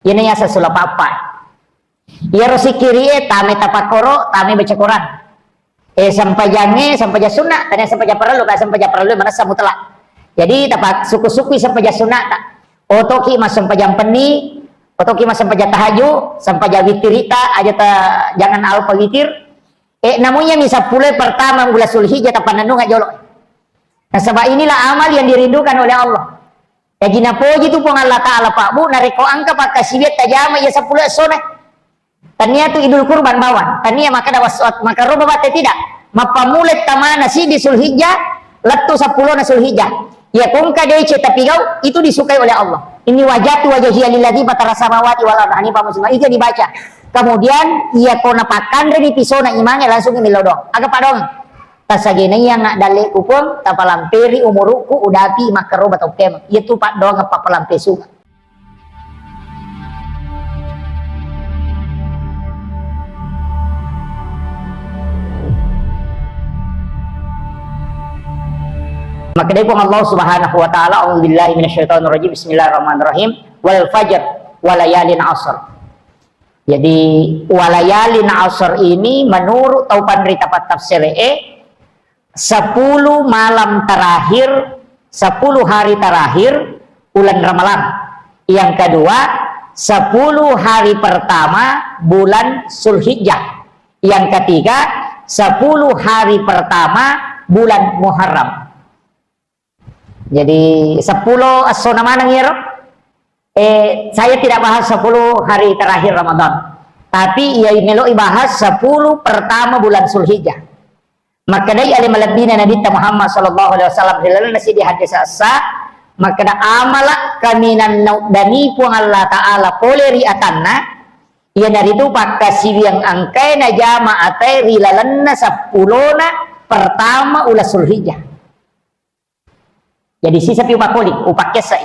Ini ya sesulah apa? Ya rosikiri tame tapakoro tame baca Quran. Sampai jange sampai sunat, tanya sampai perlu kan sampai perlu mana mutlak. Jadi dapat suku-suku sampai sunat tak. Otoki mas sampai jam peni, otoki mas sampai tahajud, sampai witirita aja ta jangan alpa witir. Namanya misal pula pertama bulan Zulhijjah tapananu ngajolok. Nah sebab inilah amal yang dirindukan oleh Allah. Gina poji tu pun Allah Ta'ala Pak Bu nareko angka pakai sibet tajama ya 10 sone. Tania tu idul kurban bawan. Tania maka dawasot maka roba bate tidak. Mapamulet tamana si di Zulhijjah letu 10 na Zulhijjah. Ya kung kadece tapi kau itu disukai oleh Allah. Ini wajatu wajhiya lillazi fatara samawati wal ardh hanifan musliman. Itu dibaca. Kemudian ia kona pakan dari pisona imangnya langsung milodong. Agak padong. Tasagina yang nak dalek kupon tapalamperi umuruku udapi makaro batau kem itu pak doang apa palampesu. Maka dari Allah Subhanahu wa taala a'udzubillahi minasyaitonir rajim bismillahirrahmanirrahim wal fajr walayalin asr. Jadi walayalin asr ini menurut taupan rita tafsir 10 malam terakhir 10 hari terakhir bulan Ramadan. Yang kedua 10 hari pertama bulan Zulhijjah. Yang ketiga 10 hari pertama bulan Muharram. Jadi 10 asona mana ngiro? Saya tidak bahas 10 hari terakhir Ramadan. Tapi ia meloi bahas 10 pertama bulan Zulhijjah. Maka dari alim lebihnya Nabi Muhammad sallallahu alaihi wasallam dalam nasi di hadis asa maka da amala kaminan dani puang Allah taala poleri atanna ia dari itu pakasi yang angkai na jama atai rilalanna 10 pertama ulah Zulhijjah. Jadi sisa pi makoli upakesai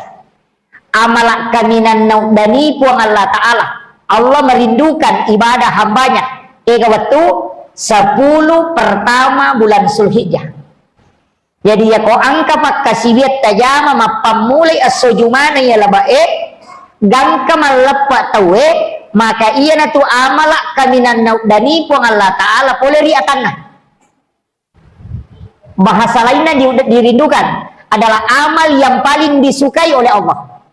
amala kaminan dani puang Allah taala Allah merindukan ibadah hambanya ega waktu 10 pertama bulan Zulhijjah. Jadi ya ko angka pakkasibiat tajama mapamulai as-sujumana ya labae gangka malappa tawe maka iya na tu amala kaminan dani puang Allah taala poleri atanna. Bahasa lainnya dirindukan adalah amal yang paling disukai oleh Allah.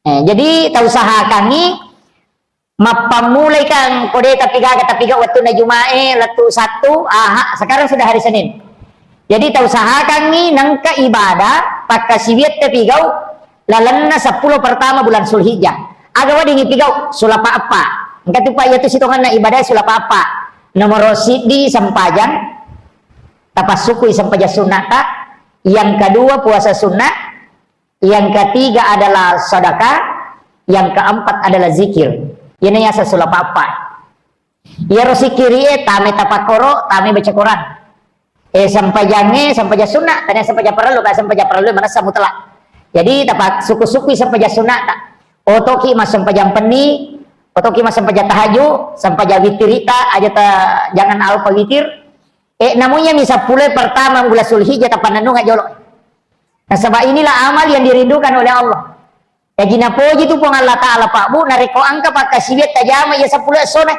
Jadi tausaha kami mapamulai kan kode tapi waktu na Jumae letu 1 sekarang sudah hari Senin. Jadi tahu usahakan ni nangka ibadah pakasibiat tapi kau lalanna 10 pertama bulan Zulhijjah. Agawa dingi pigau sulapa apa? Engka tu pak ya tu sitongan na ibadah sulapa apa? Nomor sidi sampajang tapasuku sampaja sunnata. Yang kedua puasa sunnah. Yang ketiga adalah sedekah. Yang keempat adalah zikir. Ini ya sesulah apa? Ya rosikiri tame tapakoro tame baca Quran. Sampai jange sampai sunat tanya sampai perlu kan sampai perlu mana mutlak. Jadi dapat suku-suku sampai sunat tak. Otoki mas sampai jam peni, otoki mas sampai tahajud, sampai witirita aja ta jangan alpa witir. Namanya misal pula pertama bulan Zulhijjah tapananu ngajolok. Nah sebab inilah amal yang dirindukan oleh Allah. Gina poji tu pun Allah Ta'ala Pak Bu nareko angka pakai sibet tajama ya 10 sone.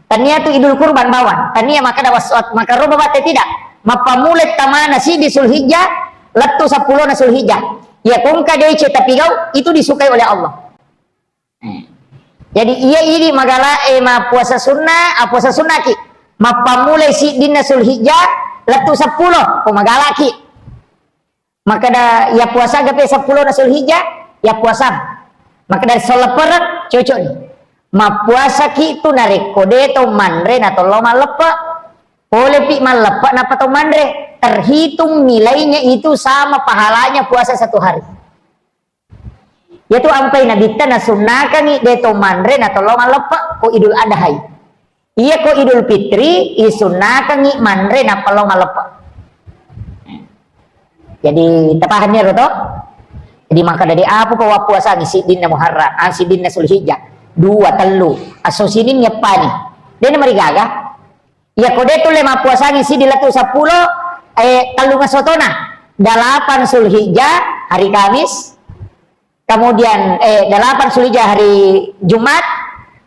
Tania tu idul kurban bawan. Tania maka dawasot maka roba bate tidak. Mapamulet tamana si di Zulhijjah letu 10 na Zulhijjah. Ya kung kadece tapi kau itu disukai oleh Allah. Jadi iya ini magala ma puasa sunnah ki. Mapamulai si dina Zulhijjah letu 10 pemagalaki. Maka da ya puasa gape 10 na Zulhijjah ya puasa maka dari seleperan cocok nih ma puasa ki itu narik kode to mandre atau loma lepa boleh pi malepa napa to mandre terhitung nilainya itu sama pahalanya puasa 1 hari yaitu ampai nabi tanah sunnakan ni de to mandre atau loma lepa ko idul adha iya ko idul fitri isunnakan ni mandre napa loma lepa jadi tepahannya roto. Jadi maka dari apa bahwa puasa ni sidin na Muharram, sidin na Zulhijjah, 2 3 asosinin nyepa ni. Dene mari gaga. Ya kode tu lema puasa ni sidin latu 10 talunga sotona. 8 Zulhijjah hari Kamis. kemudian 8 Zulhijjah hari Jumat,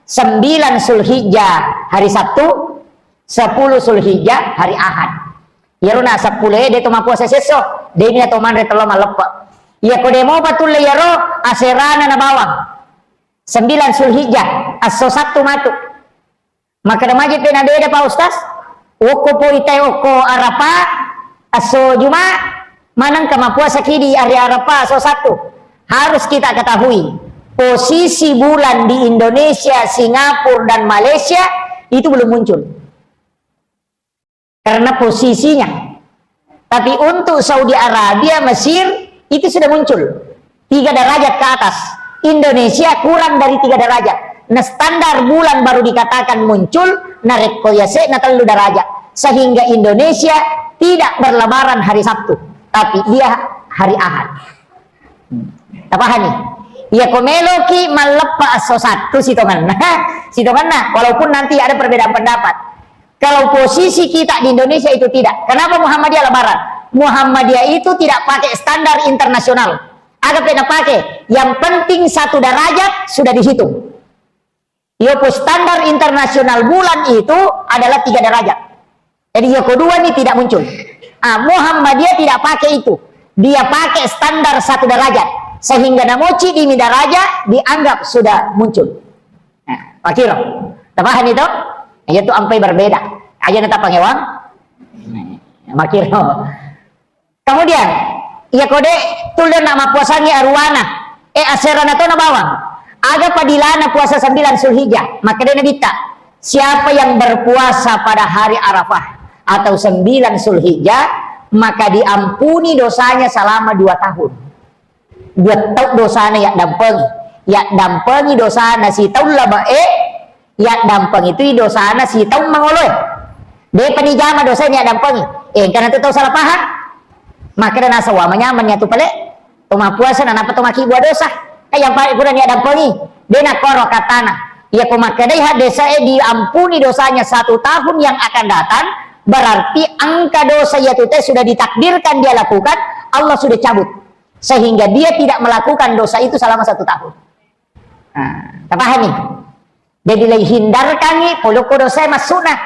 9 Zulhijjah hari Sabtu, 10 Zulhijjah hari Ahad. Ya runa 10 dia tu puasa sesok, dia ni atau mandre telo malepa. Ya ko demo batul ya ro aserana na bawang. 9 Zulhijjah aso Sabtu matu. Maka remaja pena beda Pak Ustaz. Oko po itay oko Arapa aso Jumat. Manang kama puasa kidi hari Arapa aso Sabtu. Harus kita ketahui posisi bulan di Indonesia, Singapura dan Malaysia itu belum muncul. Karena posisinya. Tapi untuk Saudi Arabia, Mesir itu sudah muncul 3 derajat ke atas. Indonesia kurang dari 3 derajat. Nah standar bulan baru dikatakan muncul narek koyase na 3 derajat. Sehingga Indonesia tidak berlebaran hari Sabtu, tapi dia hari Ahad. Apa nih? Ya komeloki malepa aso satu sitongan. Sitongan walaupun nanti ada perbedaan pendapat. Kalau posisi kita di Indonesia itu tidak. Kenapa Muhammadiyah lebaran? Muhammadiyah itu tidak pakai standar internasional. Agak pernah pakai. Yang penting 1 derajat sudah dihitung. Yoko standar internasional bulan itu adalah 3 derajat. Jadi Yoko 2 ini tidak muncul. Muhammadiyah tidak pakai itu. Dia pakai standar 1 derajat. Sehingga namoci di derajat dianggap sudah muncul. Nah, pakiro. Tapahan itu? Itu ampai berbeda. Aja neta pangewang. Makiro. Kemudian, ya kode tulen nama puasanya arwana. Aserana to na bawang. Aga padilana puasa 9 Zulhijjah. Maka dia nabita. Siapa yang berpuasa pada hari Arafah atau 9 Zulhijjah, maka diampuni dosanya selama 2 tahun. 2 tahun dosanya ya dampengi dosana si tahun labae. Ya dampeng itu dosana si tahu mangoloy. Dia penijama dosanya dampengi. Karena itu tahu salah paham. Maka dan asawa menyamannya tu pale. Tuma puasa dan apa tuma kibu dosa. Yang paling kurang dia dampengi. Dia nak koro katana. Ya kumaka deh desa diampuni dosanya 1 tahun yang akan datang. Berarti angka dosa yaitu sudah ditakdirkan dia lakukan. Allah sudah cabut. Sehingga dia tidak melakukan dosa itu selama 1 tahun. Nah, paham nih? Jadi hindarkan ni puluh dosa mas sunnah.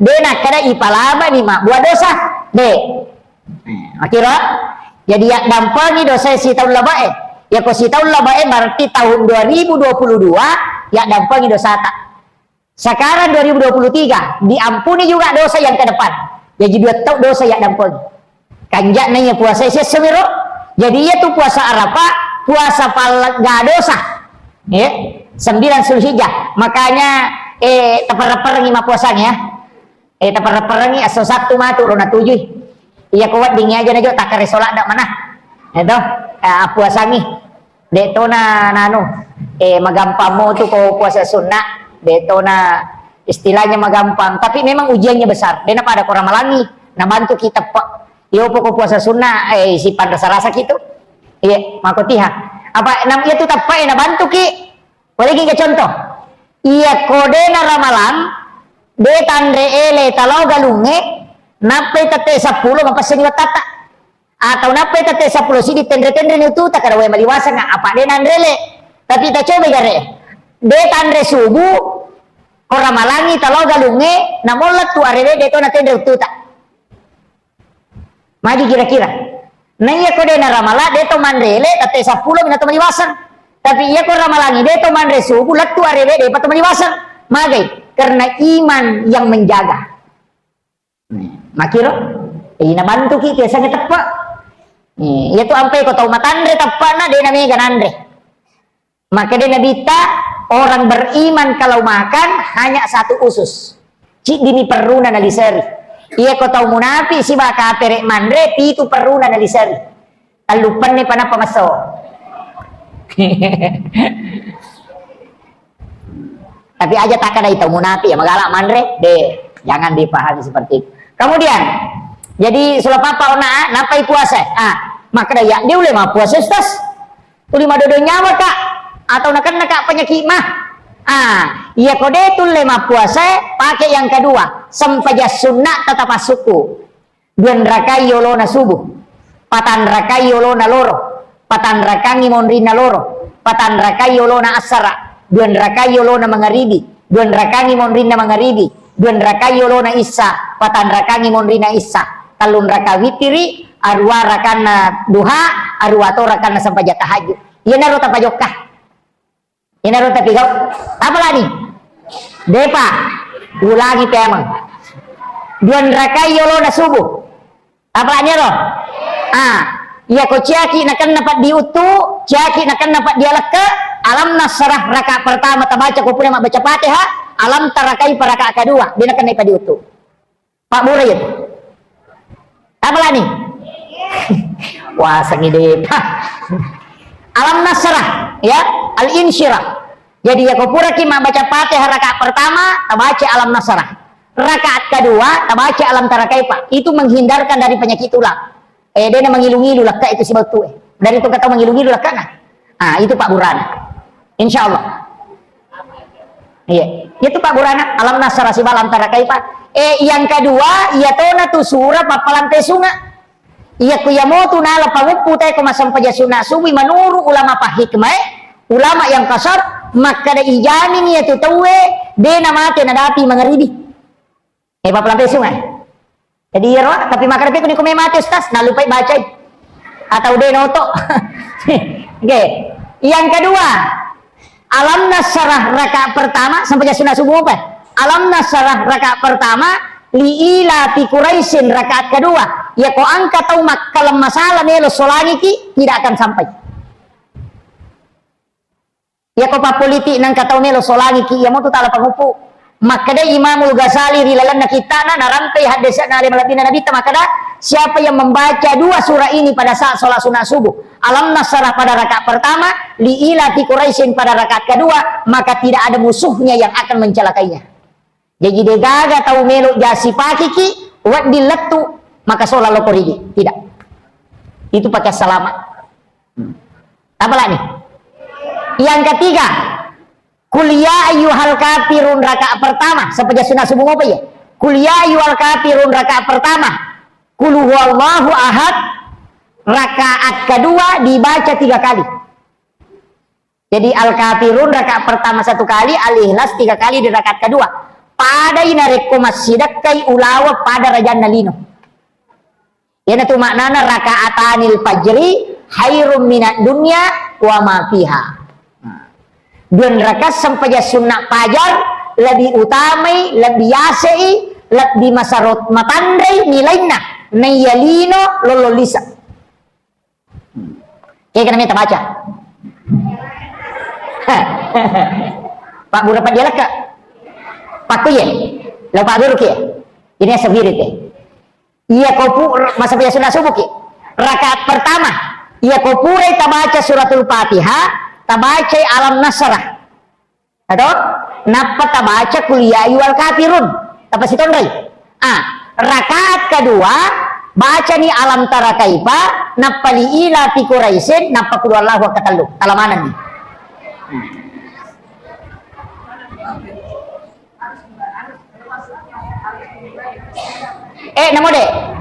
Dia nak kada ipalaba ni mak buat dosa. Akhirnya jadi ya dampangi dosa si tahun labae. Ya ko si tahun labae berarti tahun 2022 ya dampangi dosa tak. Sekarang 2023 diampuni juga dosa yang ke depan. Jadi 2 tahun dosa ya dampangi. Kanjak nanya puasa isi semiro. Jadi ia tu puasa Arafah, puasa palga dosa. Ya. 9 Zulhijjah. Makanya teper-teper ngima puasanya. Teper-teper ngi aso Sabtu matu rona 7. Iya kuat dingi aja najo tak kare salat dak mana. Itu puasa ngi. Deto na nanu magampang mo tu ko puasa sunnah. Deto na istilahnya magampang, tapi memang ujiannya besar. Dena pada korang malangi, na bantu kita pak. Iyo pokok puasa sunnah si rasa-rasa gitu. Iya, makotiha. Apa nam itu tapai na bantu ki. Boleh kita contoh, iya kode na ramalan, de tandre ele talau galunge, nape tate 10 mapasing tata, atau nape tate 10 si di tendre-tendre itu tak ada yang maliwasa nga apa de nandrele, tapi kita coba gare, de tandre subuh, ko ramalangi talau galunge, namolat tu arede de to na tendre itu tak, maju kira-kira, na iya kode na ramala de to mandrele tate 10 minato maliwasan. Tapi ia kau ramalangi dia tu man resu bulat tu arebe dia patut meliwasan magai karena iman yang menjaga. Makiro, ina bantu kita sangat tepat. Ia tu ampai kau tahu matandre tepat na dia namanya ganandre. Maka dia nabita orang beriman kalau makan hanya 1 usus. Cik dini peruna naliseri. Ia kau tahu munafi si baka perek mandre itu peruna naliseri. Alupan ni panapa masuk. Tapi aja tak ada itu munafi ya magalak mandre jangan dipahami seperti itu. Kemudian jadi sulah papa ona napai puasa maka ya dia boleh mah puasa ustaz tuli madodo nyawa kak atau nak penyakit mah iya kode tu lema puasa pakai yang kedua sampaja sunnah tetap masuku 2 rakai yolona subuh 4 rakai yolona loro patan rakangi monrina loro, patan rakai yolona asara, duan rakai yolona mangaribi, duan rakangi monrina mangaribi, duan rakai yolona isa, patan rakangi monrina isa, talun raka witiri, arwa rakana duha, arwa to rakana sampai tahajud. Iya naro tapajokah. Iya naro tapigau. Apa lagi? Depa, ulangi temang. Duan rakai yolona subuh. Apa lagi roh? Iya ko ciaki nakan dapat diutu, ciaki nakan dapat dialaka, alam nasrah raka pertama tabaca ko punya baca Fatihah, alam tarakai raka kedua, dia nakan dapat diutu. Pak Burai itu. Apa lagi? Wah, sangi depa. Alam nasrah, ya, al-insyirah. Jadi ya ko pura ki baca Fatihah raka pertama, tabaca alam nasrah. Rakaat kedua, tabaca alam tarakai pak. Itu menghindarkan dari penyakit tulang. Dia mengilu-ngilu lakka itu si batu. Dari itu kata mengilu-ngilu lakka nah. Itu Pak Burana. Insya Allah. Iya, itu Pak Burana. Alam nasara si balam tarakai pak. Yang kedua, iya tona tu surah papalan tesunga. Iya kuyamotu nala pangupu tay kumasampaja sunah subi menuru ulama pahikmah. Ulama yang kasar maka da ijamin iya tu tawe dena mati nadapi mangaribi. Papalan tesunga. Jadi ya, tapi maka tapi kuni mati ustaz, nah lupa baca atau dia noto. Oke. Yang kedua, alam nasrah rakaat pertama sampai sunah subuh apa? Alam nasrah rakaat pertama liila fi Quraisyin rakaat kedua. Ya kau angkat tahu kalau masalah melo solangi ki tidak akan sampai. Ya kau politik nang katau melo solangi ki ya mau tu tala pangupu. Maka dia Imamul Ghazali rilalan kita narantai hadis dari Malatina Nabi maka siapa yang membaca dua surah ini pada saat sholat sunat subuh, alam nasrah pada rakaat pertama, liila fi Quraisyin pada rakaat kedua, maka tidak ada musuhnya yang akan mencelakainya. Jadi dia gaga tahu meluk jasi pakiki wat diletu maka sholat lo korigi tidak. Itu pakai selamat. Apa lagi? Yang ketiga, kuliah ayyuhal kafirun rakaat pertama sampai sunah subuh apa ya? Kuliah ayyuhal kafirun rakaat pertama. Qul huwallahu ahad rakaat kedua dibaca 3 kali. Jadi al kafirun rakaat pertama 1 kali, al ikhlas 3 kali di rakaat kedua. Pada inareko masjidak kai ulawa pada rajan nalino. Yana tu maknana rakaatanil fajri khairum minad dunya wa ma fiha. Dan rakaat sampai sunnah fajar lebih utamai, lebih yasei, lebih masarot matandai nilainya nayalino lololisa. Kayak kena kita baca. Pak Bura Pak dia laka. Pak Kuye, lo Pak Buru Kuye. Ini sebirit ya. Iya kopu masa punya sunnah subuh ki. Rakaat pertama, iya kopure tabaca suratul Fatihah. Tabaca alam nasrah atau napa tabaca kuliah ayyuhal kafirun apa sitondrai rakaat kedua baca nih alam tara kaifa napa liila fi Quraisyin napa qul wallahu katallu alamanan nih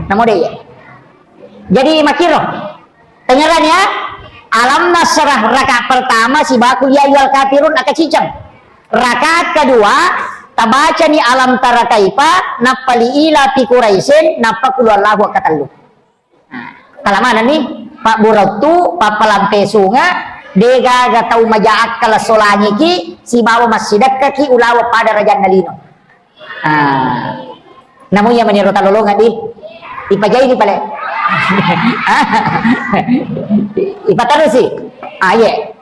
namo deh ya. Jadi makiro dengeran ya. Alam nasrah rakaat pertama si baku ya ayyuhal kafirun akan cicang. Rakaat kedua tabaca ni alam tara kaifa napali ila fi Quraisyin napa qul wallahu katallu. Kalau mana nih Pak Buratu papalan pesunga dega ga tau majaak kala solangi ki si bawa masjidak ki ulawa pada rajan nalino. Namun yang menyeruta lolongan di ipajai di pale. Ipataru sih. Iya.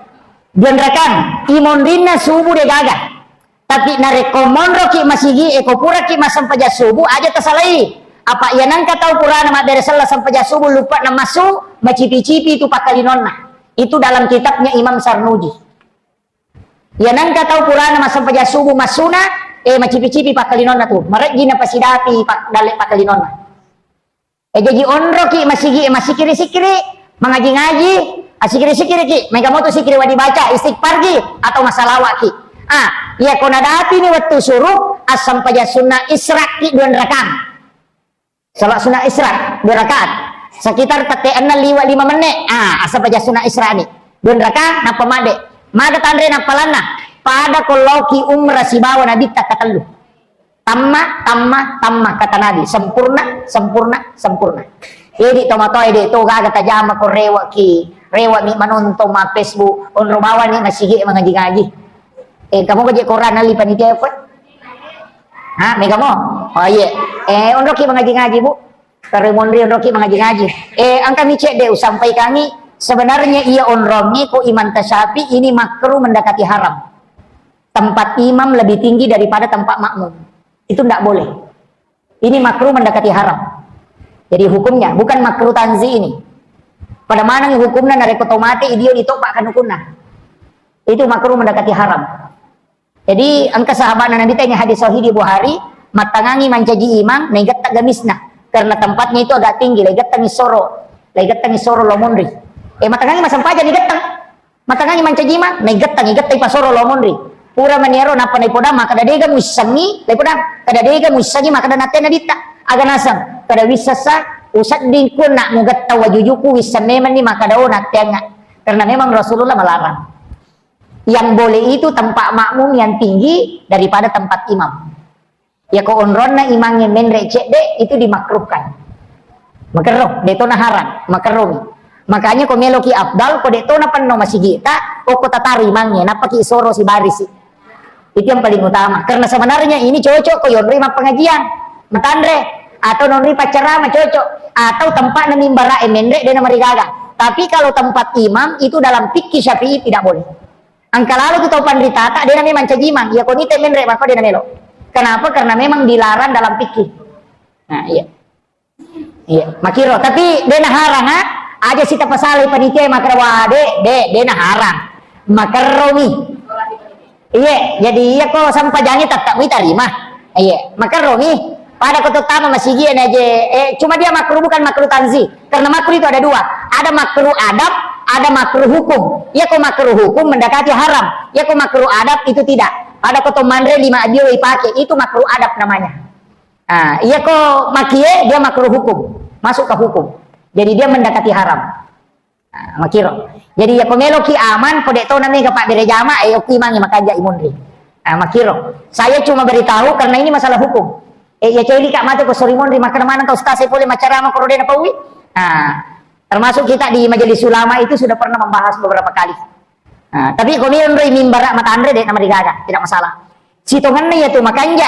Dian rekan imon rina subuh de gaga. Tapi narekomon roki masigi eko pura ki masam paja subuh aja tersalai. Apa ya nangka tahu pura nama dari salah sampai subuh lupa nama su macipi-cipi itu pakalinonna. Itu dalam kitabnya Imam Sarnuji. Ya nangka tahu pura nama sampai subuh masuna macipi-cipi pakalinonna tuh. Merek gina pasidapi pak dalek pakalinonna. Jadi onro ki masih kiri mengaji-ngaji asikiri-sikiri ki mereka mau tuh sikiri wadi baca istighfar ki atau masalawat ki ya konadati ni waktu suruh asam paja sunnah israk ki 2 rakaat salat sunnah israk 2 rakaat sekitar tatean liwa 5 menit asa baca sunat Isra ni dua rakaat napa made mada tandre napa lana pada koloki umrah si bawa nabi tak katalu tamma kata nabi sempurna jadi tomato ide to gaga tajama ko rewa mi manonton ma Facebook on rumawan ni masigi mengaji-ngaji kamu kerja Quran ali panitia apa me kamu oh iya on roki mengaji-ngaji bu Karimondri on roki mengaji-ngaji angka mi cek deh sampai kami sebenarnya ia on romi ko iman tasyafi ini makruh mendekati haram tempat imam lebih tinggi daripada tempat makmum itu tidak boleh ini makruh mendekati haram jadi hukumnya bukan makruh tanzi ini pada mana hukumnya nareko tomate idio ditokpakan hukumnya itu makruh mendekati haram jadi angka sahabat Nabi tanya hadis sahih di Bukhari matangangi mancaji imam negat tak gamisna karena tempatnya itu agak tinggi legat tangi soro lomondri matangangi masam paja matangangi mancaji imam negat tangi pasoro lomondri pura maniero napa naipoda maka dadega musangi naipoda kadadega musangi maka danatena dita aga nasang kada wisasa usad dingkun nak mugat tawajujuku wisameman ni maka daw natenga karena memang Rasulullah melarang yang boleh itu tempat makmum yang tinggi daripada tempat imam ya ko onronna imangnya menre cede itu dimakruhkan makruh detona haram makruh makanya ko meloki afdal ko detona panno masigita o ko tatari imangnya napaki isoro si barisi itu yang paling utama karena sebenarnya ini cocok ko yonri pengajian matandre atau nonri pacarama cocok atau tempat namimbara emendre dan marigaga tapi kalau tempat imam itu dalam fikih Syafi'i tidak boleh angka lalu kita pandita tak dia namanya mancajimang ya konite emendre maka dia namelo kenapa karena memang dilarang dalam fikih nah iya makiro tapi dia harang aja sita pasali panitia maka wade dia harang makaromi iya jadi iya kok sampai jangan tak terima iya makaromi pada kota masih aja cuma dia makruh bukan makruh tanzi karena makruh itu ada dua ada makruh adab ada makruh hukum ya kok makruh hukum mendekati haram ya kok makruh adab itu tidak ada kota mandre 5 adio dipakai itu makruh adab namanya iya kok makie dia makruh hukum masuk ke hukum jadi dia mendekati haram makiro jadi ya kok meloki aman kok dek tahu namanya Pak Berejama oki mangi makanja imundri makiro saya cuma beritahu karena ini masalah hukum ya celi kak mati ko sorimon di makan mana kau stase boleh macarama korodena paui termasuk kita di majelis ulama itu sudah pernah membahas beberapa kali tapi kau ni mimbar mata andre deh nama digaga tidak masalah sitongannya yaitu makanja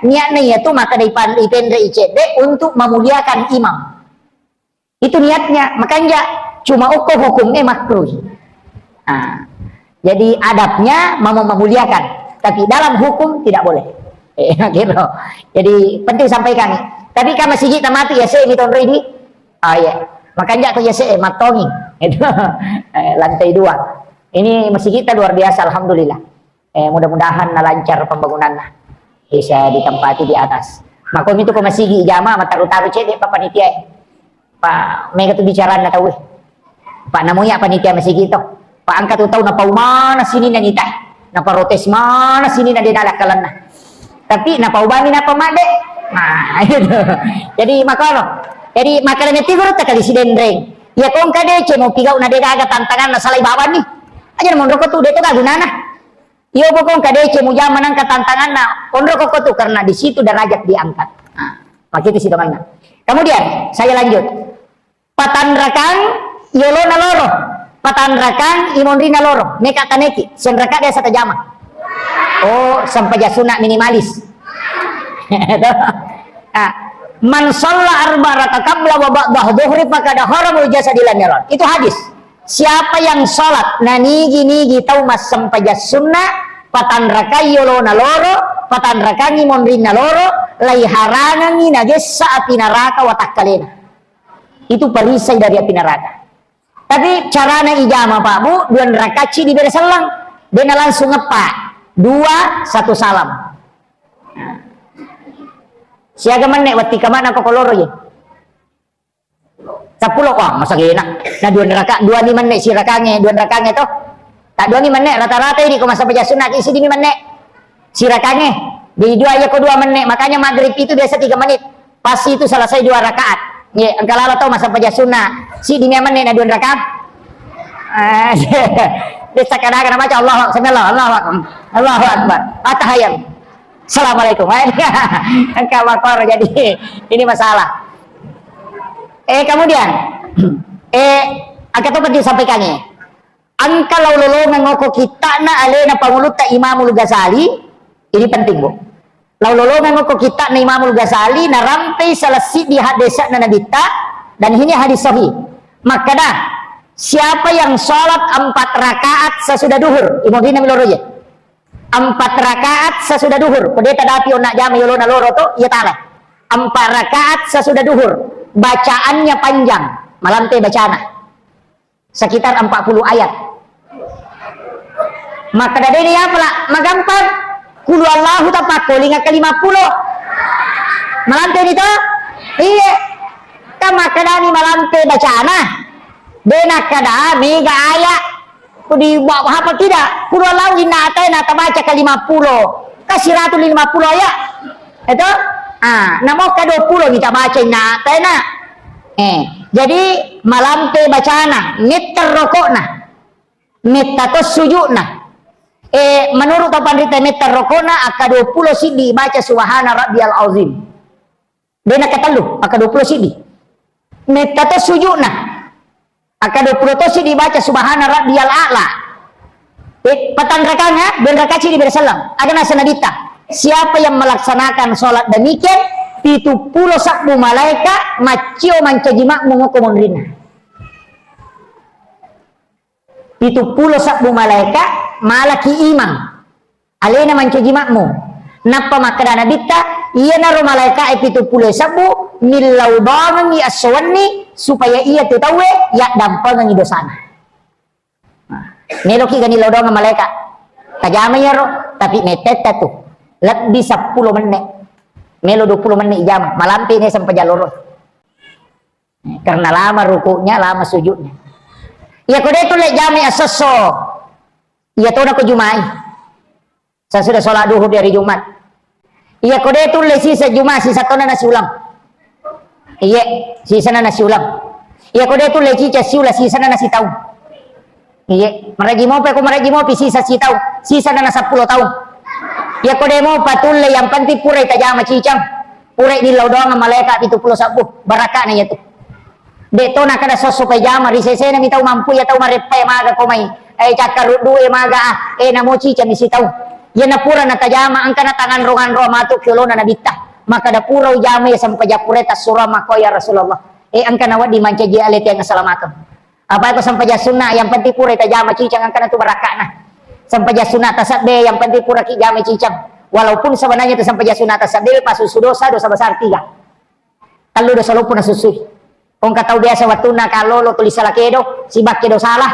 niatnya yaitu maka dipendre icede untuk memuliakan imam itu niatnya makanja cuma ukur hukumnya makruh jadi adabnya mau memuliakan tapi dalam hukum tidak boleh gitu. Jadi penting sampaikan. Tapi kan masih kita mati ya saya miton ready. Iya. Makanya aku ya saya matongi. Itu lantai 2. Ini masih kita luar biasa alhamdulillah. Mudah-mudahan lancar pembangunannya. Bisa ditempati di atas. Makom itu ko masih jama mataru-taru cede Pak panitia. Pak mega tu bicara na tahu. Pak namunya panitia masih gitu. Pak angkat tu tahu na paumana sini na nita. Na protes mana sini na dinalakalan na. Tapi napa ubami napa made itu jadi makano jadi makanan itu guru tak kali si dendreng ya kong kade cemo pigau na dega aga tantangan na salai bawan ni aja mon rokok tu deto gunana iyo pokong kade cemo jaman angkat tantangan na on rokok tu karena di situ derajat diangkat pakai itu situ mana kemudian saya lanjut patanrakan yolo na loro patanrakan imondri na loro neka taneki senraka dia satu jama oh sampai jasuna minimalis man shalla arba rakaat qabla wa ba'da dhuhri faqad haramul jasadilan yaron itu hadis siapa yang sholat nigi tahu mas sampai jasuna patan rakai yolo na loro patan rakani mondrin na loro lai harangangi nages saat pinaraka watakkalena itu perisai dari api neraka tapi caranya ijama Pak Bu 2 rakaat di bere selang dia langsung ngepak 2 1 salam siaga menek wati kamana ko koloro ye 10 wah masa gena nah 2 rakaat 2 ni menek si rakange 2 rakange toh tak 2 ni menek rata-rata ini ko masa baca sunat isi di menek si rakange di 2 ya ko 2 menek makanya maghrib itu biasa 3 menit pasti itu selesai 2 rakaat Ya, kalau tahu masa paja sunnah. Si di mana nih 2 rakaat? Desa kadang-kadang baca Allahu Akbar. Atahiyat. Assalamualaikum. Engkau makor jadi ini masalah. Kemudian angka tu penting sampaikannya. Angka laulolo ngoko kita na alena pangulut ta Imamul Ghazali ini penting bu. Laulolo ngoko kita na Imamul Ghazali na rampai salasi di hadis na nabita dan ini hadis sahih. Maka dah siapa yang sholat 4 rakaat sesudah duhur, imodina miloro ya. 4 rakaat sesudah duhur. Kode tadapi onak jama yolona loro to ya taala. 4 rakaat sesudah duhur. Bacaannya panjang, malam teh bacaan sekitar 40 ayat. Maka dari ini apa lah? Magampar kulu Allahu tapako linga ke 50. Malam teh itu? Iya. Kama kadani malam teh bacaan. Dena kada mega ayat. Kudi bawa apa tidak? Kulu Allahu inna atayna tabaca ke 50. Kasih 150 ayat. Itu namo ke 20 kita baca na tena. Jadi malam te bacana, mitter rokokna. Mittato sujudna. Menurut pandita mitter rokokna aka 20 sidi baca subhana rabbiyal azim. Dena ketelu aka 20 sidi. Mittato sujudna. Aka 20 sidi baca subhana rabbiyal a'la. Petang rakanya ben rakaat sidi bersalam. Ada nasana dita. Siapa yang melaksanakan sholat demikian, 70 sabbu malaikat macio mancajimak mengukum rina. 70 sabbu malaikat malaki imam. Alena mancajimakmu. Napa makadana bitta, iya naro malaikat 70 sabbu milau bangi aswani supaya ia tetawe ya dampangan dosana. Meloki gani laudong malaikat. Tajama ya ro, tapi meteta tuh. Lebih 10 menit melo 20 menit jam malam ini sampai jalur karena lama rukunya lama sujudnya ya kode itu lek jami asaso ya tuh aku Jumai saya sudah sholat duhur dari Jumat ya kode itu lek sisa Jumat sisa tona nasi ulam iya sisa nasi ulam ya kode itu lek cica siula sisa nasi tahu iya meragi mau pe aku meragi mau sisa si tahu sisa nasi 10 tahun. Ya kode mau patulle yang penting purai tajama cicang purai di laudong malaikat itu 70 sabbu barakana ya tuh deto na kada sosok pajama risese na mitau mampu ya tau marepai maga komai cakar duwe maga na mo cicang isi tau ya na pura na tajama angka na tangan rongan roma tu kilona na bitta maka da purau jama ya sampai japureta surama ko ya Rasulullah angka na wadi mancaji alet yang assalamualaikum apa itu sampai sunnah yang penting purai tajama cicang angka na tu barakana sampai sunat tasabbe yang penting pura ki jame cicang walaupun sebenarnya itu sampai sunat tasabbe pas dosa besar 3 kalau dosa lu pun susui orang kata biasa waktu na kalau lo tulis salah kedo si bak kedo salah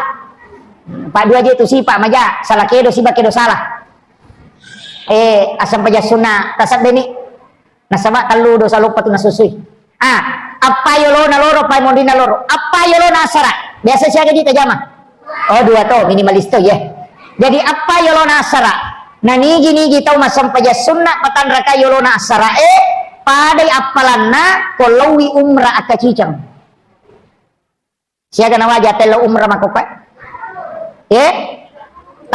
pak dua aja itu si pak maja salah kedo si bak kedo salah asam paja sunat tasabbe ni nasaba kalau dosa lupa tu nasusui apa yolo na loro pa mondina loro apa yolo na asara biasa siaga di tajama dua to minimalis to ya. Jadi apa yolona asara? Nah nigi tahu masam paja sunnah patan raka yolona asara padai apalanna kolawi umrah akacicang. Siaga na wajah telo umrah makopa. 30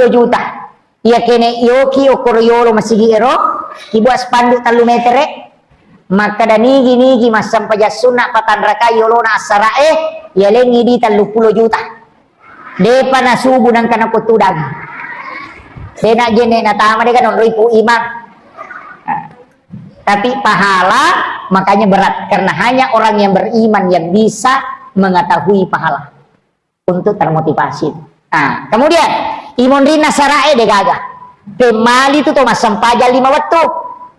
juta. Iya kene yoki okoro yolo masigi ero kibuas pandu 3 meter maka dan nigi masam paja sunnah patan raka yolona asara ya lengi di 30 juta. Depa na subu nang kana kutudang. Dena jene na tama de kan ribu iman. Tapi pahala makanya berat karena hanya orang yang beriman yang bisa mengetahui pahala untuk termotivasi. Kemudian imon rina sarae de gaga. Pemali tu Thomas sampaja 5 waktu.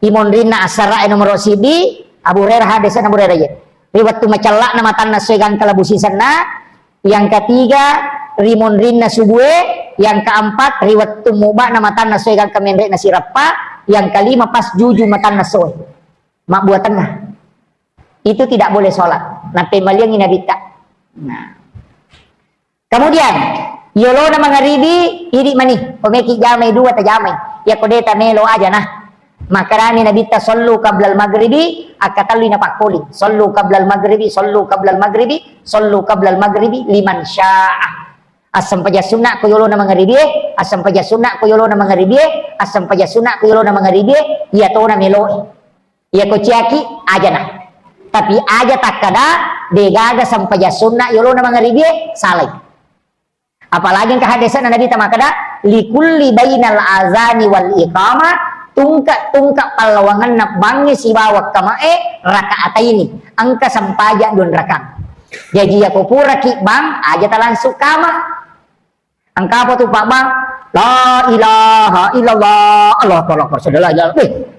Imon rina asarae nomor sidi Abu Hurairah hadis Abu Hurairah ya. Riwayat tu macalla nama tanna segan kalabusi sana. Yang ketiga rimon rinna subue, yang keempat riwat tumuba nama tanah segan kemendek nasi rapa, yang kelima pas juju matan nasoe mak buat tengah itu tidak boleh sholat nanti maliang inabita. Kemudian yolo nama ngaribi ini mani pemeki jamai 2 tajamai ya kodeta melo aja nah Makarani Nabi ta sallu qablal maghribi akatalli na pakoli. Sallu qablal maghribi, sallu qablal maghribi, sallu qablal maghribi liman syaa. Asam paja sunnah ko yolo na maghribi, asam paja sunnah ko yolo na maghribi, asam paja sunnah ko yolo na maghribi, ya to na melo. Ya ko ciaki aja na. Tapi aja takada degaga sampaja sunnah yolo na maghribi salai. Apalagi yang kehadisan Nabi tamakada likulli bainal azani wal iqamah tungka palawangan na bangi si bawak kamae rakaat ini angka sampaja don rakang. Jadi ya pura ki bang aja langsung kama. Angka apa tuh Pak Bang? La ilaha illallah Allah akbar saudara ya.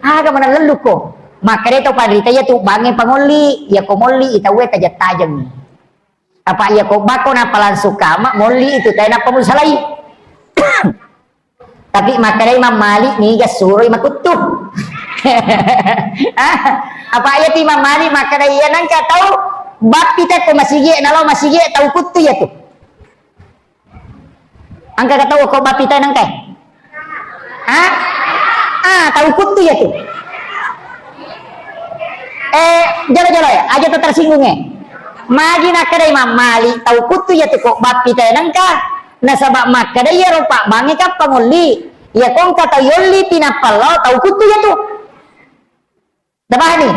Aga mana lelu ko. Maka itu padita ya tuh bangi pangoli ya ko molli itawe tajat tajam. Apa ya ko bako na langsung kama molli itu tayo na pamusalai. Tapi makanya Imam Malik nih guys suruh makutuh. Apa ayat Imam Malik makanya iya nangka tahu bab kita ko masigi nalo masigi tahu kutu ya tuh. Angka tahu ko bab kita nangka. Tahu kutu ya tuh. Jalo ya, aja tuh tersinggungnya. Magi nakada Imam Malik tahu kutu ya tuh ko bab kita nangka. Nasabak maka dia rupa bangi ka panguli ya kong kata yoli pinapalo tau kutu ya tu dabah ni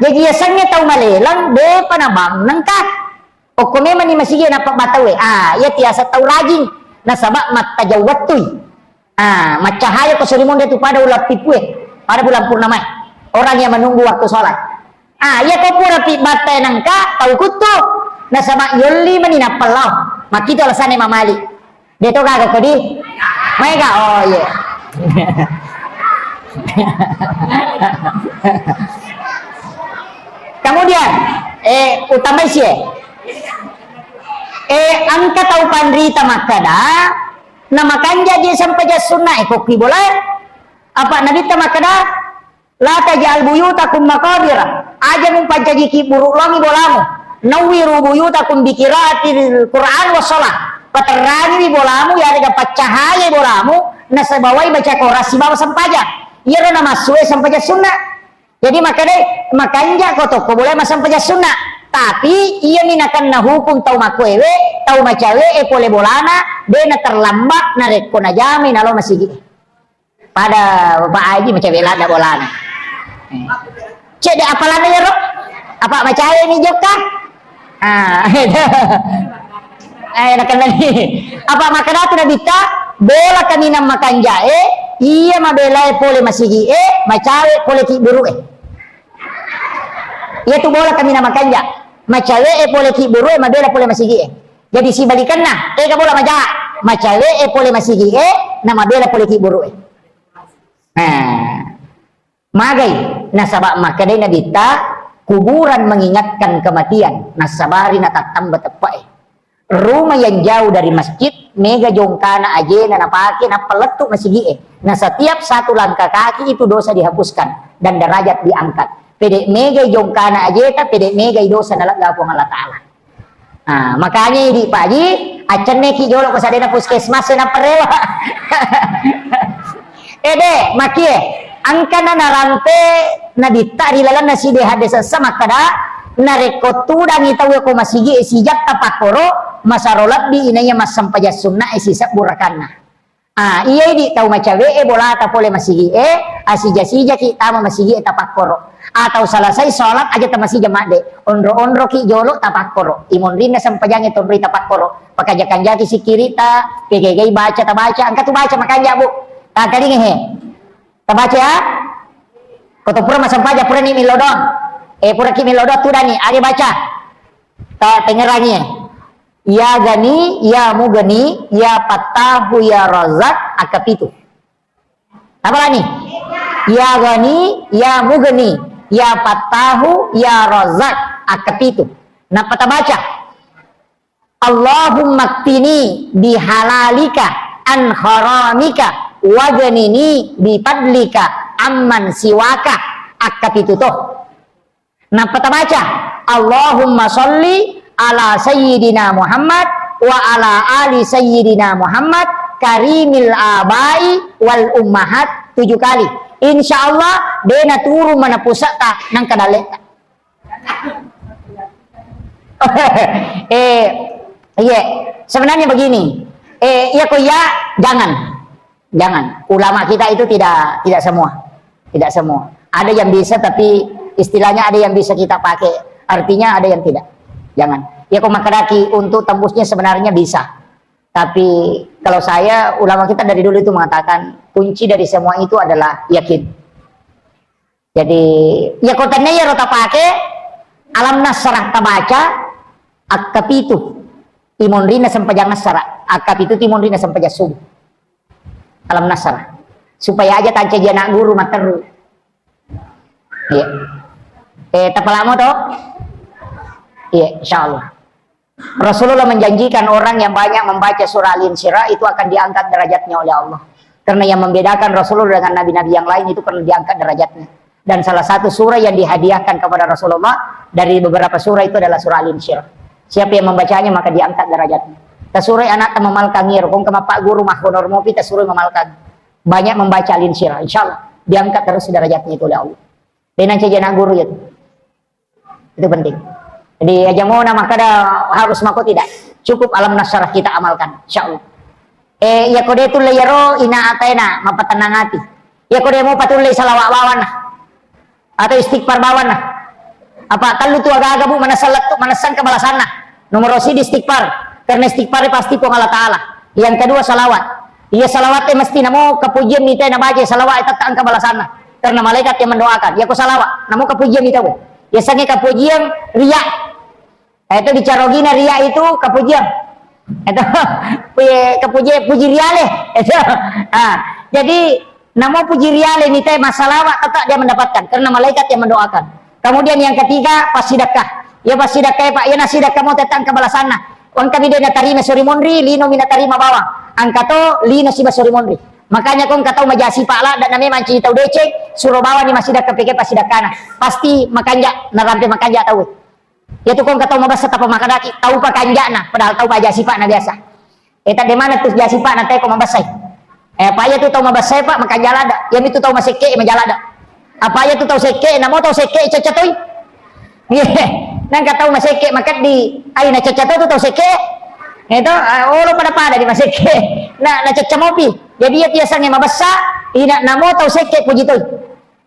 jadi ya sangnya tau malelang de panabang nangkat o kome mani masige na pabatawe ya tiasa tau rajin nasabak mata jawatui macahaya ko selimon dia tu pada ulat tipue pada bulan purnama orang yang menunggu waktu sholat ya ko pura pi batai nangka tau kutu nasabak yoli mani napalo makito alasan Imam Malik. Dia tuh kagak kodi. Mereka oh iya. Yeah. Kemudian utama sih. Angka tahu pandrita makada nama kanja dia sampai jas sunnah kopi boleh. Apa Nabi tamakada la tajal buyutakum maqabira. Aja mumpajaji ki buruk longi bolamu. Nawiru buyutakum bikiraatil Quran wa shalah. Paterangi bolamu ya ada cahaya bolamu nasabawai baca koras si bawa sampaja. Iya nama suwe sampaja sunnah. Jadi makanya kau toko boleh mas sampaja sunnah. Tapi iya minakan na hukum tau makwewe tau macawe boleh bolana dena terlambat nareko na jami nalo masih pada Bapak Haji macawe lada bolana. Cek deh apalana ya Rob? Apa macawe ini joka? Nakan lagi. Apa makana tu nabita bela kami nam makan jae, iya mabela pole masigi macawe pole ki buru Iya tu bola kami nam makan jae, macawe pole ki buru mabela pole masigi Jadi si balikan nah, ka bola maja, macawe pole masigi nama bela pole ki buru magai nasabak makadai nabita kuburan mengingatkan kematian nasabari natatam betepai rumah yang jauh dari masjid mega jongkana aje na napake na peletuk masigi nah setiap satu langkah kaki itu dosa dihapuskan dan derajat diangkat pede mega jongkana aje ta pede mega dosa dalam gapung Allah Ta'ala. Makanya di Pak Haji acan neki jolok pasadena puskesmas na parewa makie angkana narante na ditari lalan na side hadesa sama kada nareko tudang itawe ko masigi sijak tapakoro masarolat di inanya mas sampaja sunnah sisa burakanna. Iya di tau macawe bola ta pole masigi asija-sija ki tama masigi tapakoro atau selesai sholat aja ta masih jamaah de ondro-ondro ki jolo tapakoro imon rinda sampajang itu beri tapakoro pakajakan jaki si kirita pegegai baca angkat tu baca makanya bu tadi ngehe tabaca ya koto pura masampaja pura ni milodon pura ki milodon tu dani ada baca ta tengerangi ya gani ya mugani ya patahu ya razak akapitu apa lani ya gani ya mugani ya patahu ya razak akapitu nah pata baca Allahumma ktini bihalalika an haramika wajanini bipadlika amman siwaka akapitu toh nah pata baca Allahumma sholli ala sayyidina Muhammad wa ala ali sayyidina Muhammad karimil abai wal ummahat 7 kali insya Allah dena turun mana pusat ta nang kadaleta. Iya, sebenarnya begini. Ya kok ya, jangan. Ulama kita itu tidak semua. Tidak semua. Ada yang bisa tapi istilahnya ada yang bisa kita pakai. Artinya ada yang tidak. Jangan. Ya kok makadaki untuk tembusnya sebenarnya bisa. Tapi kalau saya, ulama kita dari dulu itu mengatakan kunci dari semua itu adalah yakin. Jadi ya kotanya ya rota pakai alam nasrah tabaca akap itu timon rina sampai jangan nasrah akap itu timon rina sampai jasub alam nasrah supaya aja tanca jana guru materu. Iya. Tapalamo toh? Iya, insyaallah. Rasulullah menjanjikan orang yang banyak membaca surah Al-Insyirah itu akan diangkat derajatnya oleh Allah. Karena yang membedakan Rasulullah dengan nabi-nabi yang lain itu pernah diangkat derajatnya. Dan salah satu surah yang dihadiahkan kepada Rasulullah dari beberapa surah itu adalah surah Al-Insyirah. Siapa yang membacanya maka diangkat derajatnya. Tasurah anak memalkan ngir, kong kama pak guru mah honor mopi tasurah memalkan. Banyak membaca Al-Insyirah, insyaallah diangkat terus derajatnya itu oleh Allah. Dan jana guru itu. Itu penting. Jadi aja mau nama kada harus mako tidak cukup alam nasrah kita amalkan insyaallah. Ya kode tu layaro ina atena mapatenang hati. Ya kode mau patulay salawat bawan atau istighfar bawan apa talu tu aga-aga bu manasan kebalasan nomor rosi di istighfar karena istighfar pasti po Allah Taala. Yang kedua salawat. Iya salawatnya mesti namo kepujian nita na baca salawat itu tak kebalasan karena malaikat yang mendoakan. Ya ko salawat namo kepujian itu bu. Ya sange kepujian riya. Itu dicarogina ria itu kepujian. Itu puji riale. Itu. Jadi nama puji riale ini teh masalah tetap dia mendapatkan karena malaikat yang mendoakan. Kemudian yang ketiga pas sedekah. Ya pas sedekah Pak, ya nasi sedekah mau tetang kebalasan. Wan kami dia tarima suri monri, lino mina tarima bawang. Angkato lino si basuri monri. Makanya kong katau majasi Pak lah dan namanya manci tau decek suruh bawa ni masih dak kepeke pas sedekah. Pasti makanja narampe makanja tahu. Ya tuh kong katau mabasa tapa makadaki tahu pa kanja na padahal tahu pa jasi Pak na biasa. Eta de mana tuh jasi Pak na teh ko mabasay. Apa ya tuh tahu mabasay Pak makanja lada. Yang itu tahu maseke majalada. Apa ya tuh tahu seke na mo tahu seke cacatoy. Nang katau maseke makat di ay na cacato tuh tahu seke. Itu lo pada di maseke. Na cacamopi. Jadi ya biasanya mabasa ina namo tahu seke puji toy.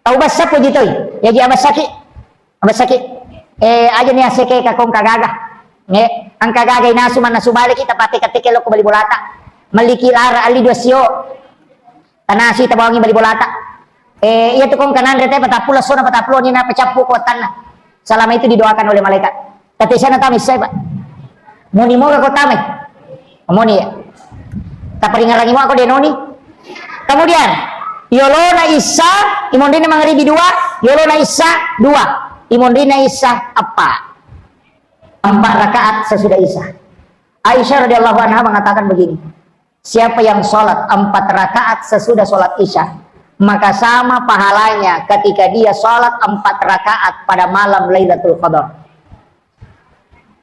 Tahu basa puji toy. Jadi abasaki. Aja nih aseke kakong kagaga. Ang kagagay nasuman nasubali kita pati katikelo ko balibolata. Maliki lara ali dosyo. Tanasi tabawangi balibolata. Iya tuh kong kanan rete patapula sona patapulo ni na pacapu ko tanah. Selama itu didoakan oleh malaikat. Tapi sana tamis saya Pak. Muni mo ka ko tamay. Muni ya. Taparingan lagi mo ako denoni. Kemudian Yolona Isa imondina mangribi dua, Yolona Isa dua. Imondina Isa apa? 4 rakaat sesudah Isya. Aisyah radhiyallahu anha mengatakan begini. Siapa yang sholat 4 rakaat sesudah sholat Isya, maka sama pahalanya ketika dia sholat 4 rakaat pada malam Lailatul Qadar.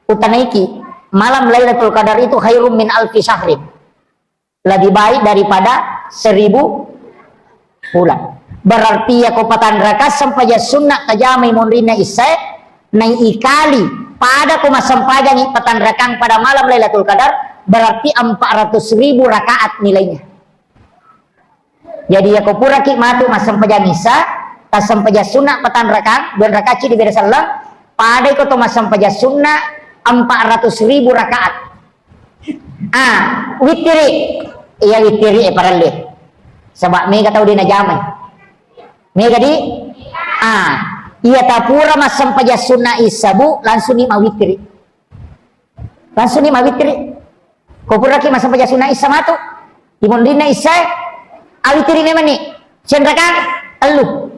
Utanaiki, malam Lailatul Qadar itu khairum min alfi syahrin. Lebih baik daripada 1000 bulan. Berarti ya kopatan rakaat sampai ya sunnah tajamai mondrina Isya nai ikali pada kuma sampajan patan rakang pada malam Lailatul Qadar berarti 400.000 rakaat nilainya. Jadi ya kopura ki matu mas sampajan Isya tas sampaja sunnah patan rakang dan rakaat di beda salam pada ko to mas sampaja sunnah 400.000 rakaat. Witiri iya witiri paralle sebab me kata udah najamai mega di iya tapura mas sampaja sunnah isabu langsung ni mawitri ko pura ki mas sampaja sunnah isa matu dimondina isa awitri memang ni sendrakan elu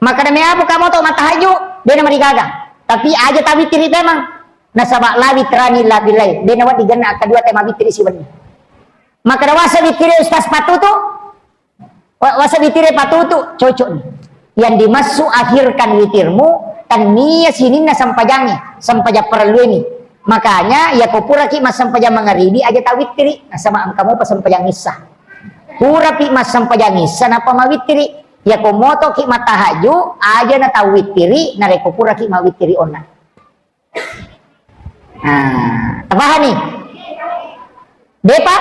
maka demi apa kamu tau matahaju dia nama digaga tapi aja tawitri memang nasabak la witrani la bilai dia nawat digana kedua tema witri si benih maka dawasa witri ustaz patutu wasa witri patutu cocok nih yang dimasuk akhirkan witirmu kan niat sinina sampajangnya sampaja perlu ini makanya ya kopura ki mas sampaja mengaribi aja tak witri nasabak kamu pas sampajang Isya pura pi mas sampajani sanapa mawitiri ya ko moto ki matahaju aja na tawitiri na reko pura ki mawitiri onna. Paham nih? Depa?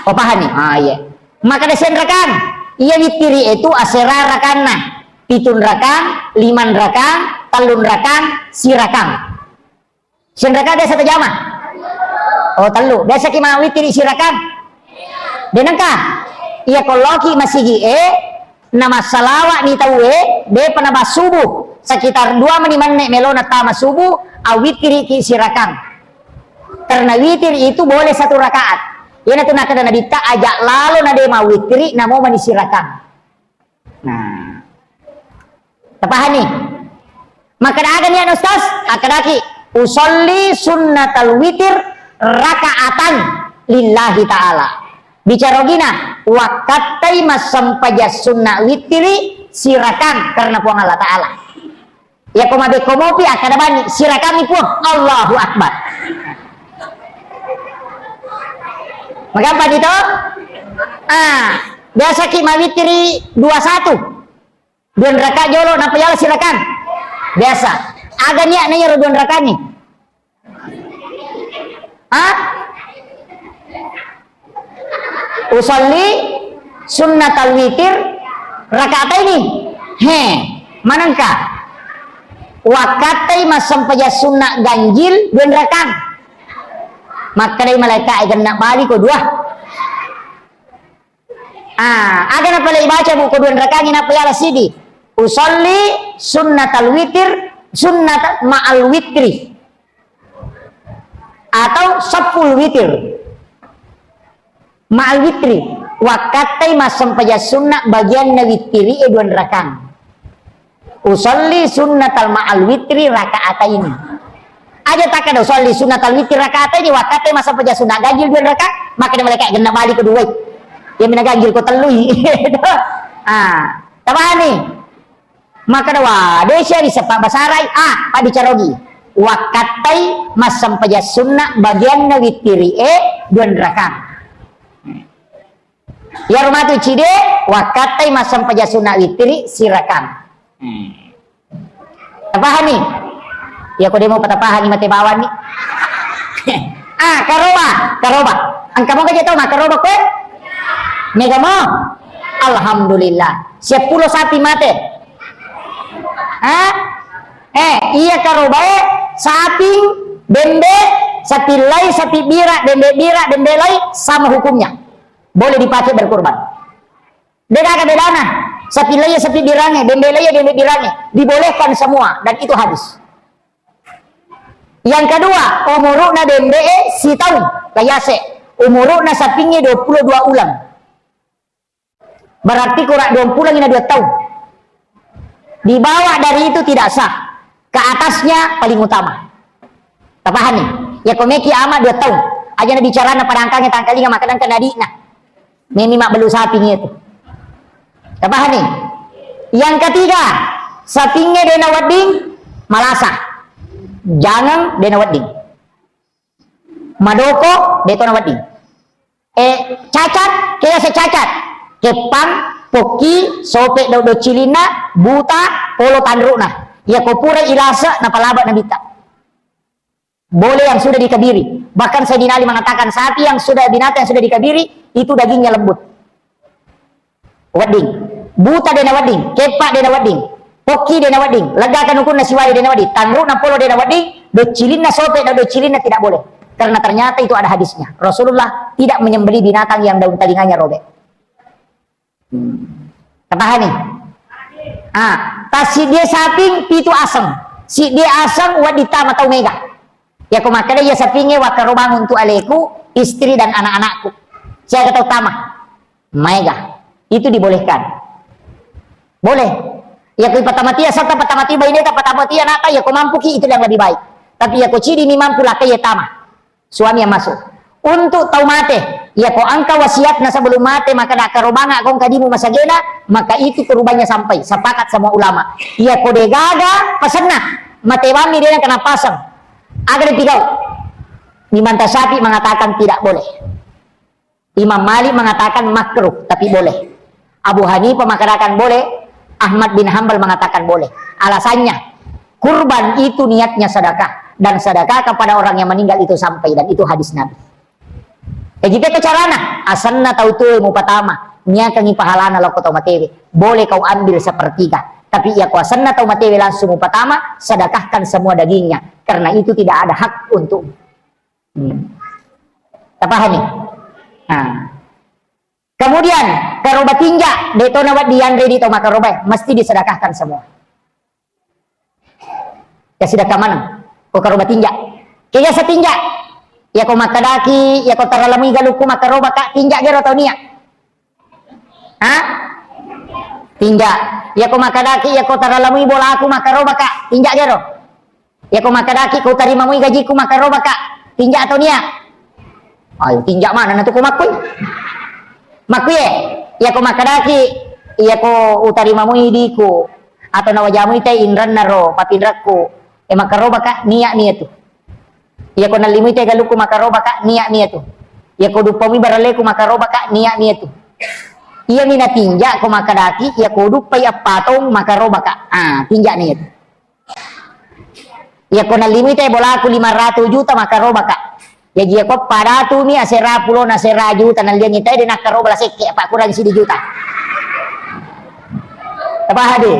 Oh paham nih? Iya. Maka desen rakan, iya witiri itu asera rakan nah, pitun rakan, liman rakan, talun rakan, sirakan. Sen rakan ada satu jama? Oh telu. Biasa ki mau witiri sirakan? Denangka? Iya kalau ki masih nama salawat ni tahu de panabas subuh sekitar 2 meniman nek melona tama subuh awitiri ki sirakan. Karena witir itu boleh 1 rakaat. Ya na tunaka na dita ajak lalu na de mau witiri na mau manisirakan. Nah. Tapahani. Maka ada ni Ustaz, akadaki usolli sunnatal witir rakaatan lillahi ta'ala. Bicara gina wakatai masam pajas sunnah witiri sirakan karena puang Allah Ta'ala. Ya komabe komopi akadabani sirakan puang Allahu Akbar. Maka apa gitu? Biasa ki mawitiri 21. 2 rakaat jolo napa yala silakan. Biasa. Aga niat nanya 2 rakaat nih. Usolli sunnatal witir rakaat ini. Manangka? Wakatai masam pajas sunnah ganjil 2 rakaat. Maka dari malaikat akan nak balik ko 2. Ada napa lagi baca buku 2 rakaat ni napa ya sidi. Usolli sunnatal witir sunnat ma'al witri atau saful witir ma'al witri wakatai masam pajas sunnah bagian na witiri 2 rakaat. Usolli sunnatal ma'al witri rakaatain. Aja tak ada soal di sunat al-witir rakaat ini wakatnya masa paja sunat ganjil 2 rakaat maka dia mereka kena balik kedua dia mina ganjil ko telui tabahan nih maka dawa desya di sepak basarai pak dicarogi wakatai masa paja sunat bagian na witiri 2 rakaat ya rumah tu cide wakatai masa paja sunat witiri sirakan tabahan nih. Ya kau demo patapahan ni mati bawan ni. Karoba. Angka mo kaje tahu karoba ko? Mega mo. Alhamdulillah. 10 sapi mate. Iya karoba sapi, bembe, sapi lai, sapi bira, bembe lai sama hukumnya. Boleh dipakai berkurban. Beda bedana. Sapi lai, sapi birane, bembe lai, bembe birane dibolehkan semua dan itu hadis. Yang kedua, umuruna dembe si tahun layase. Umuruna sapinya 22 ulang. Berarti kurang 20 ini 2 tahun. Di bawah dari itu tidak sah. Ke atasnya paling utama. Tapahan nih. Ya komeki ama 2 tahun. Aja na bicara na padangkangnya tangkalinga makanan kanadi nah. Memi mak belu sapinya itu. Tapahan nih. Yang ketiga, sapinya dena wading malasa. Jangan dena wading. Madoko deto na wading. Cacat, kaya sa cacat. Kepang, poki, sope do cilina, buta, polo tanru na. Ya kopura ilasa na palaba na bita. Boleh yang sudah dikabiri. Bahkan Sayyidina Ali mengatakan sapi yang sudah binatang yang sudah dikabiri itu dagingnya lembut. Wading. Buta dena wading, kepak dena wading. Poki dena wading, legakan ukun nasiwai dena wading, tanru na polo dena wading, docilin na sope dan docilin na tidak boleh. Karena ternyata itu ada hadisnya. Rasulullah tidak menyembelih binatang yang daun telinganya robek. Katahan nih. Tas si dia saping pitu aseng. Si dia aseng wadita matau mega. Ya kumakada ya sapingnya wakarobang untuk aleku, istri dan anak-anakku. Saya kata utama. Mega. Itu dibolehkan. Boleh. Ya kui patamatia serta patamati bayi neta patamatia nata ya ko mampu ki itu yang lebih baik. Tapi ya ko ciri mi mampu lah kaya tama. Suami yang masuk. Untuk tau mate, ya ko angka wasiat na sebelum mate maka nak karobanga kong kadimu masagena, maka itu perubahannya sampai sepakat semua ulama. Ya ko degaga pasana mate wami dia kena pasang. Agar dipigau. Di manta sapi mengatakan tidak boleh. Imam Malik mengatakan makruh tapi boleh. Abu Hanifah mengatakan boleh. Ahmad bin Hambal mengatakan boleh. Alasannya, kurban itu niatnya sedekah, dan sedekah kepada orang yang meninggal itu sampai, dan itu hadis Nabi. Kita ke carana asanna tautu mu pertama nya kangi pahalana lo kau matewi boleh kau ambil sepertiga, tapi ya kuasanna tau matewi langsung mu pertama sedekahkan semua dagingnya, karena itu tidak ada hak untuk pahami. Nah, kemudian karoba tinja deto nawat diandre di toma karoba mesti disedekahkan semua. Ya sedekah mana? Ko karoba tinja. Kaya setinja. Ya ko makadaki, ya ko taralamui galuku makaroba ka tinja gero tau niya. Ha? Tinja. Ya ko makadaki, ya ko taralamui bola aku makaroba ka tinja gero. Ya ko makadaki ko tarimamui gajiku makaroba ka tinja atau niya. Ayo tinja mana na to ko makoy. Makoy ya ko makadaki, ya ko utarimamui diku atau nawajamu ite indran naro papindraku. Makaroba ka niya tu. Ya ko nalimui te galuku makaroba ka niya tu. Ya ko dupami barale ku makaroba ka niya tu. Iya mina tinja ko makadaki ya ko dupai apatong makaroba ka. Tinja niya tu. Ya ko nalimui te bola aku 500 juta makaroba ka. Ya dia ko pada tu mi asera pulo na sera juta nalian ite de nakaroba la seke apa kurang 10 juta. Apa hade?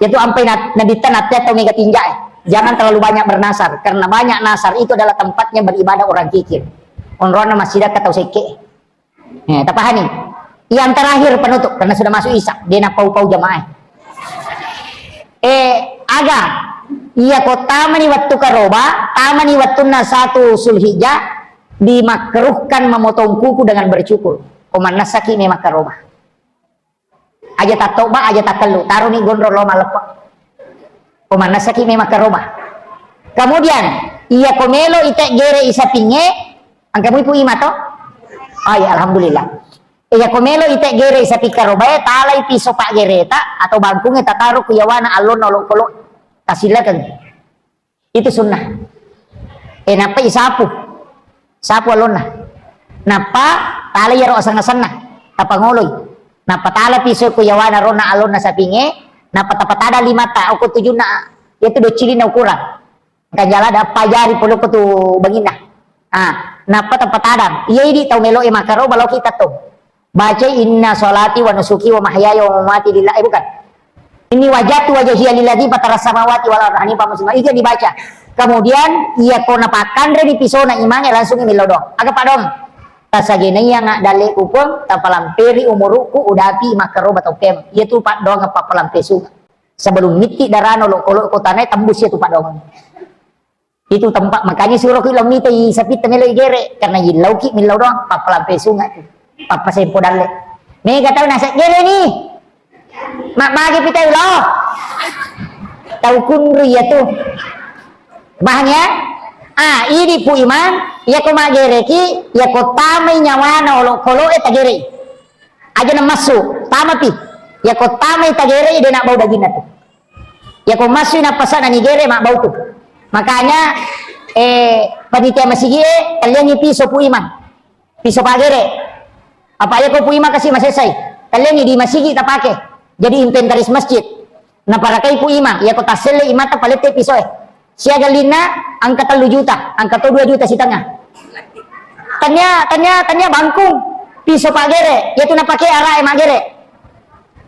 Itu ampai naditan atau mega tinja. Jangan terlalu banyak bernasar, karena banyak nasar itu adalah tempatnya beribadah orang kikir. Onrona masjid atau seke. Tapahani. Yang terakhir penutup, karena sudah masuk Isya, dia nak pau-pau jamaah. Aga, iya ko tamani waktu karoba, tamani waktu na 1 Zulhijjah dimakruhkan memotong kuku dengan bercukur. Koman nasaki memang karoba. Aja tak toba, aja tak kelu, taruh ni gondrol loma lepak. Komana saki memang karoba. Kemudian ia komelo ite gere isa pinge angkamu ipu ima to? Ya alhamdulillah. Ia komelo ite gere isa pikaroba talai piso pak gereta atau bangkungnya tataruh kuyawana alon nolok kolok kasilakan. Itu sunnah. Napa isapu? Sapu alon nah. Napa talai yaro asang-asang nah. Tapa ngoloy. Napa talai piso kuyawana rona alon na sa pinge. Napat-napat ada 5 ta, aku 7 na, itu do cili na ukuran. Kan jala ada pajari puluh ko tu bangina. Napat-napat ada. Iya ini tau melo makaro balau kita tuh. Baca inna sholati wa nusuki wa mahyaya wa mamati lillahi bukan. Ini wajatu wajhiya lillahi fatara samawati wal ardi hanifan musliman. Itu dibaca. Kemudian ia ko napakan re di pisona imane langsung imilodo. Aga padong. Tasagena yang dale upon tapalamperi umuruku udapi makaro batau kem. Ia tu pak dong apa palampesu. Sebelum miti darano lo kolok kotanai tembus ya tu pak dong. Itu tempat makanya suruh kilau mita i sapit temelo igere karena yilau ki milau dong papalampesu nggak tu. Papa sempo dale. Mega tahu nasi gere ni. Mak magi pita lo. Tahu kunri ya tu. Bahannya ini pu iman ya ko magereki ya ko tamay nyawana olo kolo tagere aja na masuk tama pi ya ko tamay tagere de nak bau daging tu ya ko masuk na pasana ni gere mak bau tu makanya panitia masigi kalian piso pu iman piso pagere apa ya ko pu iman kasih masesai kalian di masigi ta pake jadi inventaris masjid na para kai pu iman ya ko tasele iman ta palete piso siaga lina angka 3 juta, angka 2 juta si tengah. Tanya bangkung piso pagere, yaitu nak pakai arah emagere.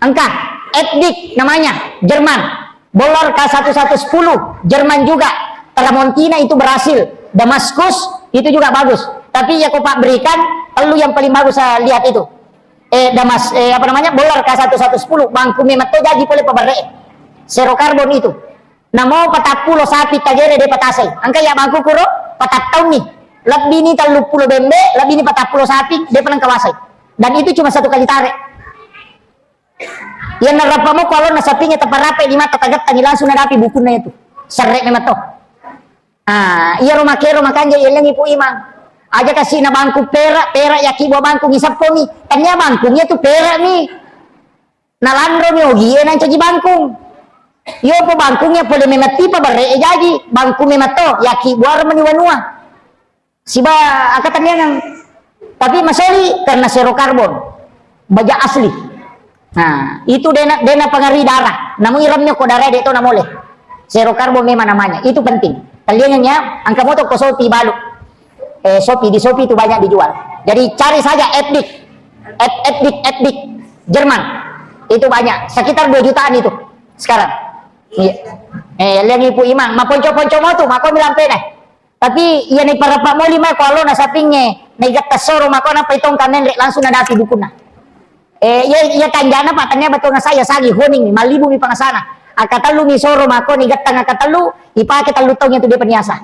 Angka etnik namanya Jerman. Bolor K1110 Jerman juga. Tramontina itu berhasil. Damaskus itu juga bagus. Tapi ya kau pak berikan lu yang paling bagus saya lihat itu. Bolor K1110 bangku memang to jadi boleh pabare. Zero karbon itu. Namo 40 sapi tagere de patasay. Angka ya bangku kuro 4 tahun nih. Lebih ni 30 bembe, lebih ni 40 sapi de panang kawasay. Dan itu cuma 1 kali tarik. Yang narapa mo kalau nasapinya taparape 5 tatagat tani langsung narapi bukunya itu. Serek memang to. Iya rumah kero makanya ilang ipu imang. Aja kasih na bangku perak yaki bawa bangku ngisap ko ni. Tanya bangkunya tu perak ni. Nalandro ni ogie nan caji bangkung. Yo po bangkungnya boleh memati pa bare jadi bangku memato yaki buar maniwanua siba akatannya nang Tapi masoli karena serokarbon, baja asli. Nah, itu dena pengaruhi darah. Namun iramnya kok darah itu na boleh. Serokarbon memang namanya. Itu penting. Kaliannya angka moto ke Shopee balu. Shopee di Shopee itu banyak dijual. Jadi cari saja etnik Jerman. Itu banyak. Sekitar 2 jutaan itu sekarang. Iya. Liang ipu imang, ma ponco-ponco mo tu, mako bilang pene. Tapi iya ni para pak moli ma ko alo na sapinge, na igat tasoro mako na paitong kanen langsung na dati buku na. Iya kanjana pa tanya betul na saya sagi honing malibu mi pangasana. Akatalu mi soro mako ni gatang akatalu ipake talutong itu dia peniasa.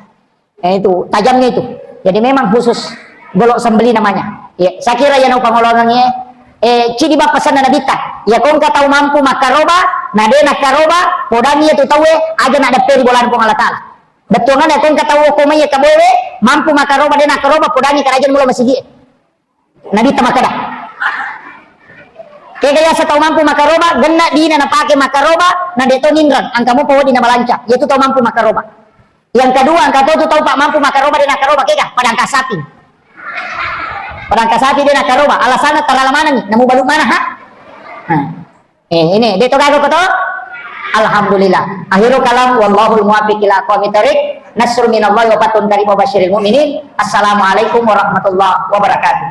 Itu tajamnya itu. Jadi memang khusus golok sembeli namanya. Ya, saya kira ya nau pangolongannya cidi ba pesan na nabita. Ya kung ka tahu mampu makaroba, na de nakaroba, podani itu tahu aja na daperi bolan pong alatala. Betul ya kung ka tahu ko may kabowe, mampu makaroba de nakaroba, podani karajan mula masigi. Nabita makada. Kaya sa tahu mampu makaroba, ganda di na napake makaroba, na deto nindran, ang kamu po di na malanca. Yaitu tahu mampu makaroba. Yang kedua, ang katu tahu pak mampu makaroba de nakaroba, kaya padang kasapin. Padang kasapi dia nak karoba, alasannya terlalu mana nih? Namu baluk mana ha? Ini dia gagal kata. Alhamdulillah. Akhirul kalam wallahul muwaffiq ila aqwamit thariq. Nasrun minallahi wa fatun qarib wa basyiril mu'minin. Assalamualaikum warahmatullahi wabarakatuh.